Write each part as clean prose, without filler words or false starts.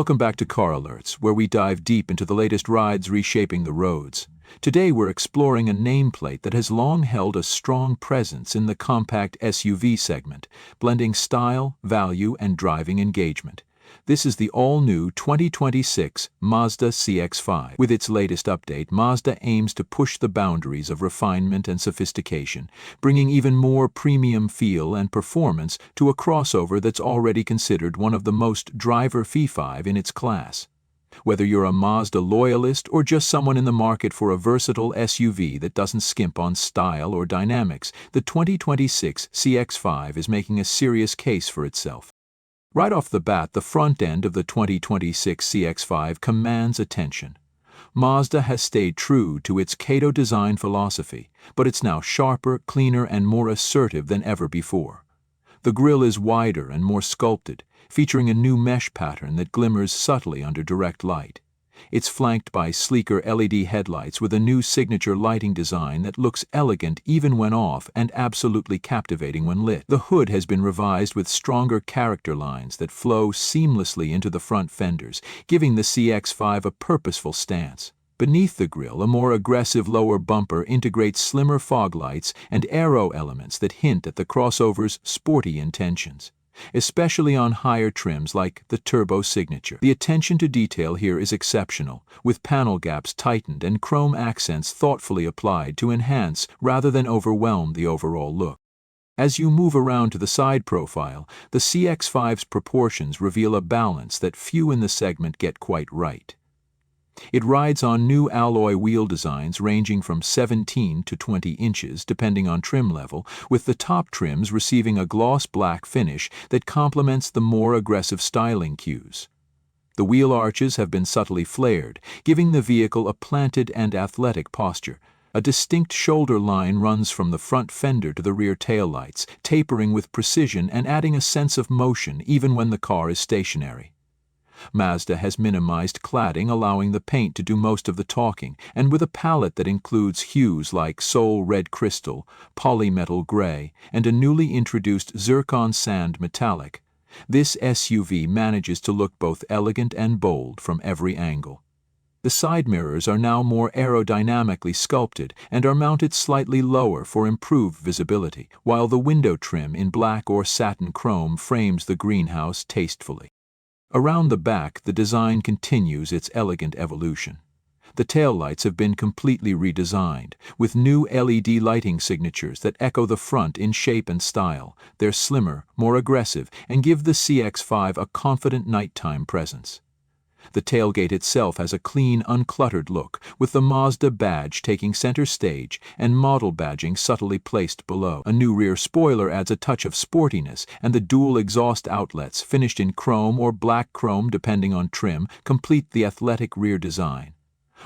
Welcome back to Car Alerts, where we dive deep into the latest rides reshaping the roads. Today we're exploring a nameplate that has long held a strong presence in the compact SUV segment, blending style, value, and driving engagement. This is the all-new 2026 Mazda CX-5. With its latest update, Mazda aims to push the boundaries of refinement and sophistication, bringing even more premium feel and performance to a crossover that's already considered one of the most driver-friendly in its class. Whether you're a Mazda loyalist or just someone in the market for a versatile SUV that doesn't skimp on style or dynamics, the 2026 CX-5 is making a serious case for itself. Right off the bat, the front end of the 2026 CX-5 commands attention. Mazda has stayed true to its Kato design philosophy, but it's now sharper, cleaner, and more assertive than ever before. The grille is wider and more sculpted, featuring a new mesh pattern that glimmers subtly under direct light. It's flanked by sleeker LED headlights with a new signature lighting design that looks elegant even when off and absolutely captivating when lit. The hood has been revised with stronger character lines that flow seamlessly into the front fenders, giving the CX-5 a purposeful stance. Beneath the grille, a more aggressive lower bumper integrates slimmer fog lights and aero elements that hint at the crossover's sporty intentions, especially on higher trims like the Turbo Signature. The attention to detail here is exceptional, with panel gaps tightened and chrome accents thoughtfully applied to enhance rather than overwhelm the overall look. As you move around to the side profile, the CX-5's proportions reveal a balance that few in the segment get quite right. It rides on new alloy wheel designs ranging from 17 to 20 inches depending on trim level, with the top trims receiving a gloss black finish that complements the more aggressive styling cues. The wheel arches have been subtly flared, giving the vehicle a planted and athletic posture. A distinct shoulder line runs from the front fender to the rear taillights, tapering with precision and adding a sense of motion even when the car is stationary. Mazda has minimized cladding, allowing the paint to do most of the talking, and with a palette that includes hues like Soul Red Crystal, Polymetal Gray, and a newly introduced Zircon Sand Metallic, this SUV manages to look both elegant and bold from every angle. The side mirrors are now more aerodynamically sculpted and are mounted slightly lower for improved visibility, while the window trim in black or satin chrome frames the greenhouse tastefully. Around the back, the design continues its elegant evolution. The taillights have been completely redesigned, with new LED lighting signatures that echo the front in shape and style. They're slimmer, more aggressive, and give the CX-5 a confident nighttime presence. The tailgate itself has a clean, uncluttered look, with the Mazda badge taking center stage and model badging subtly placed below. A new rear spoiler adds a touch of sportiness, and the dual exhaust outlets, finished in chrome or black chrome depending on trim, complete the athletic rear design.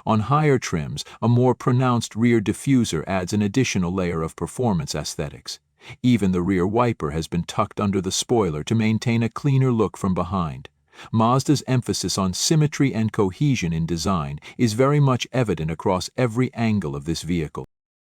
On higher trims, a more pronounced rear diffuser adds an additional layer of performance aesthetics. Even the rear wiper has been tucked under the spoiler to maintain a cleaner look from behind. Mazda's emphasis on symmetry and cohesion in design is very much evident across every angle of this vehicle.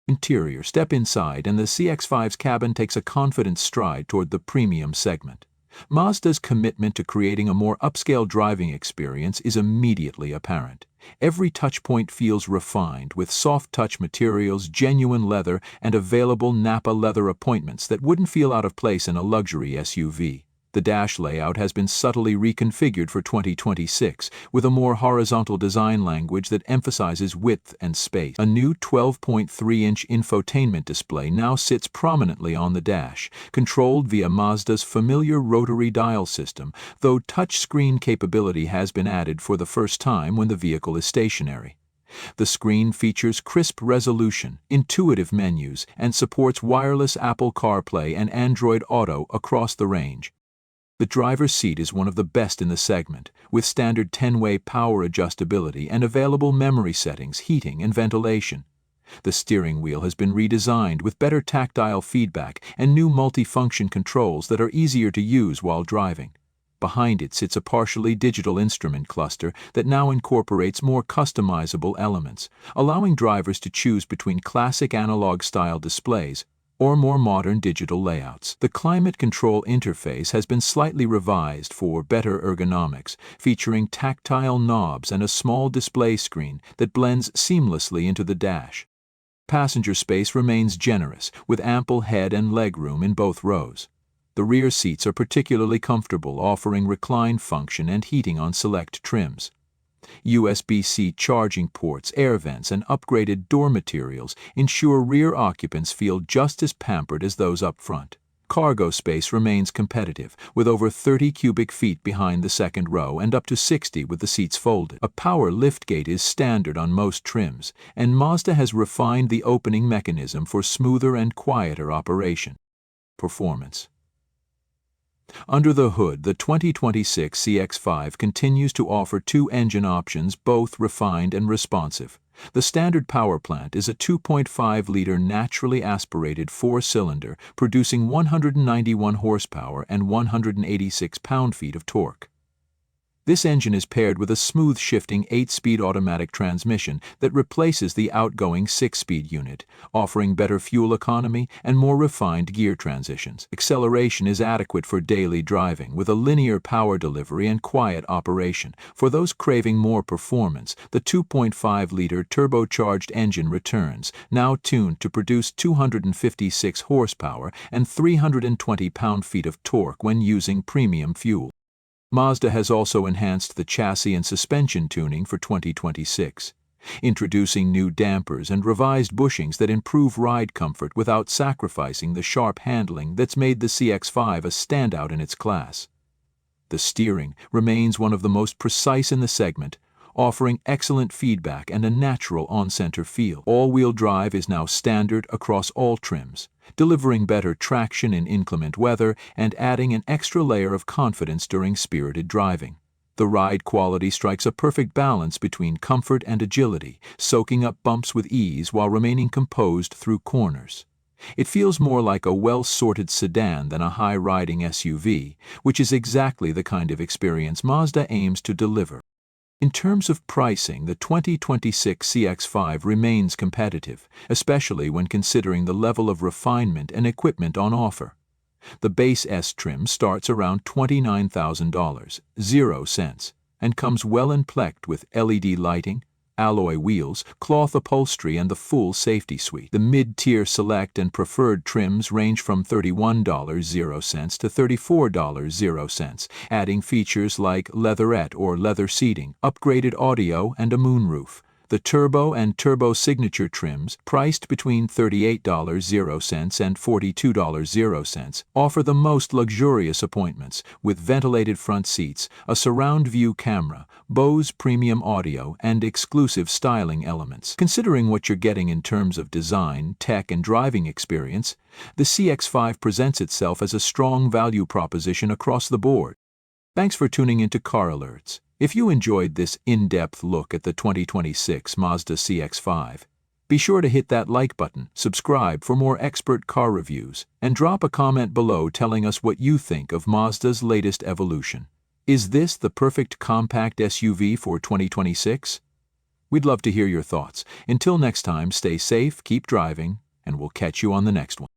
Interior: step inside and the CX-5's cabin takes a confident stride toward the premium segment. Mazda's commitment to creating a more upscale driving experience is immediately apparent. Every touchpoint feels refined, with soft-touch materials, genuine leather, and available Nappa leather appointments that wouldn't feel out of place in a luxury SUV. The dash layout has been subtly reconfigured for 2026, with a more horizontal design language that emphasizes width and space. A new 12.3-inch infotainment display now sits prominently on the dash, controlled via Mazda's familiar rotary dial system, though touchscreen capability has been added for the first time when the vehicle is stationary. The screen features crisp resolution, intuitive menus, and supports wireless Apple CarPlay and Android Auto across the range. The driver's seat is one of the best in the segment, with standard 10-way power adjustability and available memory settings, heating, and ventilation. The steering wheel has been redesigned with better tactile feedback and new multifunction controls that are easier to use while driving. Behind it sits a partially digital instrument cluster that now incorporates more customizable elements, allowing drivers to choose between classic analog-style displays or more modern digital layouts. The climate control interface has been slightly revised for better ergonomics, featuring tactile knobs and a small display screen that blends seamlessly into the dash. Passenger space remains generous, with ample head and leg room in both rows. The rear seats are particularly comfortable, offering recline function and heating on select trims. USB-C charging ports, air vents, and upgraded door materials ensure rear occupants feel just as pampered as those up front. Cargo space remains competitive, with over 30 cubic feet behind the second row and up to 60 with the seats folded. A power liftgate is standard on most trims, and Mazda has refined the opening mechanism for smoother and quieter operation. Performance. Under the hood, the 2026 CX-5 continues to offer two engine options, both refined and responsive. The standard power plant is a 2.5-liter naturally aspirated four-cylinder, producing 191 horsepower and 186 pound-feet of torque. This engine is paired with a smooth-shifting 8-speed automatic transmission that replaces the outgoing 6-speed unit, offering better fuel economy and more refined gear transitions. Acceleration is adequate for daily driving, with a linear power delivery and quiet operation. For those craving more performance, the 2.5-liter turbocharged engine returns, now tuned to produce 256 horsepower and 320 pound-feet of torque when using premium fuel. Mazda has also enhanced the chassis and suspension tuning for 2026, introducing new dampers and revised bushings that improve ride comfort without sacrificing the sharp handling that's made the CX-5 a standout in its class. The steering remains one of the most precise in the segment, offering excellent feedback and a natural on-center feel. All-wheel drive is now standard across all trims, delivering better traction in inclement weather and adding an extra layer of confidence during spirited driving. The ride quality strikes a perfect balance between comfort and agility, soaking up bumps with ease while remaining composed through corners. It feels more like a well-sorted sedan than a high-riding SUV, which is exactly the kind of experience Mazda aims to deliver. In terms of pricing, the 2026 CX-5 remains competitive, especially when considering the level of refinement and equipment on offer. The base S trim starts around $29,000, 0 cents, and comes well emplecked with LED lighting, alloy wheels, cloth upholstery, and the full safety suite. The mid-tier select and preferred trims range from $31.00 to $34.00, adding features like leatherette or leather seating, upgraded audio, and a moonroof. The Turbo and Turbo Signature trims, priced between $38.00 and $42.00, offer the most luxurious appointments, with ventilated front seats, a surround view camera, Bose premium audio, and exclusive styling elements. Considering what you're getting in terms of design, tech, and driving experience, the CX-5 presents itself as a strong value proposition across the board. Thanks for tuning into Car Alerts. If you enjoyed this in-depth look at the 2026 Mazda CX-5, be sure to hit that like button, subscribe for more expert car reviews, and drop a comment below telling us what you think of Mazda's latest evolution. Is this the perfect compact SUV for 2026? We'd love to hear your thoughts. Until next time, stay safe, keep driving, and we'll catch you on the next one.